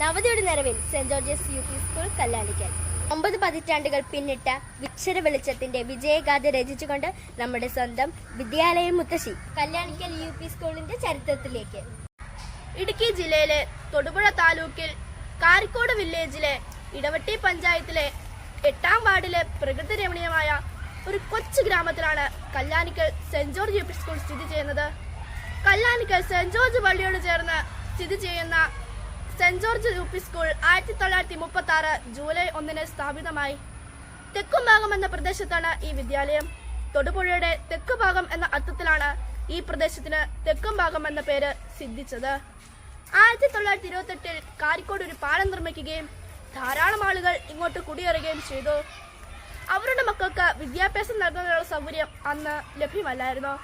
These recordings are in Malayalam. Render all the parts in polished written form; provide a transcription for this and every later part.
നവതിയുടെ നിറവിൽ Saint George's U P school Kallanikkal 9 പതിറ്റാണ്ടുകൾ പിന്നിട്ട വിക്ഷര വെളിച്ചത്തിന്റെ വിജയഗാഥ രചിച്ചുകൊണ്ട് നമ്മുടെ സ്വന്തം വിദ്യാലയം മുത്തശ്ശി കല്ലാനിക്കൽ യു പി സ്കൂളിന്റെ ചരിത്രത്തിലേക്ക്. ഇടുക്കി ജില്ലയിലെ തൊടുപുഴ താലൂക്കിൽ കാരിക്കോട് വില്ലേജിലെ ഇടവട്ടി പഞ്ചായത്തിലെ 8ാം വാർഡിലെ പ്രകൃതി രമണീയമായ ഒരു കൊച്ചു ഗ്രാമത്തിലാണ് Kallanikkal Saint George UP P സ്കൂൾ സ്ഥിതി ചെയ്യുന്നത്. കല്ലാനിക്കൽ സെന്റ് ജോർജ് പള്ളിയോട് ചേർന്ന് സ്ഥിതി ചെയ്യുന്ന സെന്റ് ജോർജ് യു പി സ്കൂൾ 1936 ജൂലൈ 1 സ്ഥാപിതമായി. തെക്കുംഭാഗം എന്ന പ്രദേശത്താണ് ഈ വിദ്യാലയം. തൊടുപുഴയുടെ തെക്കുഭാഗം എന്ന അർത്ഥത്തിലാണ് ഈ പ്രദേശത്തിന് തെക്കുംഭാഗം എന്ന പേര് സിദ്ധിച്ചത്. 1928 കാരിക്കോട് ഒരു പാലം നിർമ്മിക്കുകയും ധാരാളം ആളുകൾ ഇങ്ങോട്ട് കുടിയേറുകയും ചെയ്തു. അവരുടെ മക്കൾക്ക് വിദ്യാഭ്യാസം നൽകുന്നതിനുള്ള സൗകര്യം അന്ന് ലഭ്യമല്ലായിരുന്നു.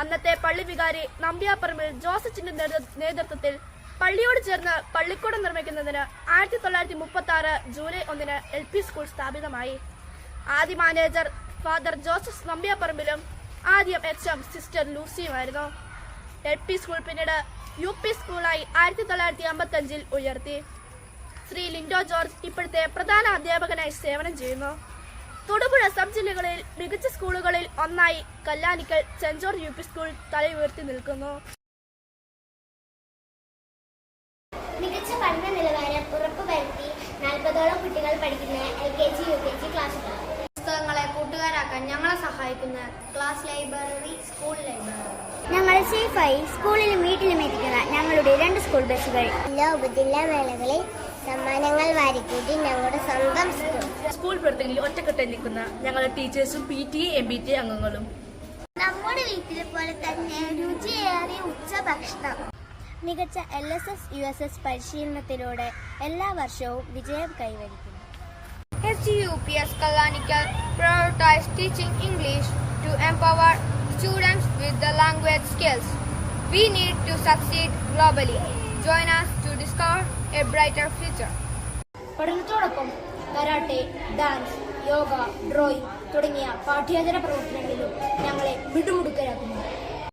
അന്നത്തെ പള്ളി വികാരി നമ്പ്യാപ്പറമ്പിൽ ജോസച്ചിന്റെ നേതൃത്വത്തിൽ പള്ളിയോട് ചേർന്ന് പള്ളിക്കൂടം നിർമ്മിക്കുന്നതിന് 1936 ജൂലൈ 1 LP സ്കൂൾ സ്ഥാപിതമായി. ആദ്യ മാനേജർ ഫാദർ ജോസഫ് നമ്പ്യാപ്പറമ്പിലും ആദ്യം HM സിസ്റ്റർ ലൂസിയുമായിരുന്നു. LP സ്കൂൾ പിന്നീട് UP സ്കൂളായി 1955 ഉയർത്തി. ശ്രീ ലിൻഡോ ജോർജ് ഇപ്പോഴത്തെ പ്രധാന അധ്യാപകനായി സേവനം ചെയ്യുന്നു. തൊടുപുഴ സബ് ജില്ലകളിൽ മികച്ച സ്കൂളുകളിൽ ഒന്നായി Kallanikkal Saint George UP school തലയുയർത്തി നിൽക്കുന്നു. മികച്ച പഠന നിലവാരം ഉറപ്പുവരുത്തി 40ഓളം കുട്ടികൾ പഠിക്കുന്ന LKG UKG ക്ലാസുകൾ. പുസ്തകങ്ങളെ കൂട്ടുകാരാക്കാൻ ഞങ്ങളെ സഹായിക്കുന്ന ക്ലാസ് ലൈബ്രറി, സ്കൂൾ ലൈബ്രറി. ഞങ്ങൾ സേഫായി സ്കൂളിലും വീട്ടിലും എത്തിക്കുന്ന ഞങ്ങളുടെ 2 സ്കൂൾ ബസ്സുകൾ. എല്ലാ ഉപജില്ലാ മേളകളിൽ സമ്മാനങ്ങൾ വാരിക്കൂട്ടി ഞങ്ങളുടെ സ്വന്തം സ്കൂൾ പ്രവർത്തനങ്ങളിൽ ഒറ്റക്കെട്ടായി നിൽക്കുന്ന ഞങ്ങളുടെ ടീച്ചേഴ്സും PTA MPTA അംഗങ്ങളും. നമ്മുടെ വീട്ടിലെ പോലെ തന്നെ രുചിയേറിയ ഉച്ചഭക്ഷണം. മികച്ച LSS USS പരിശീലനത്തിലൂടെ എല്ലാ വർഷവും വിജയം കൈവരിക്കുന്നു. FGUPS Kalanikal prioritizes teaching English to empower students with the language skills we need to succeed globally. Join us to discover a brighter future. പഠനത്തോടൊപ്പം കരാട്ടെ, ഡാൻസ്, യോഗ, ഡ്രോയിങ് തുടങ്ങിയ പാഠ്യേതര പ്രവർത്തനങ്ങളിലും ഞങ്ങളെ മിടുമിടുക്കരാക്കുന്നു.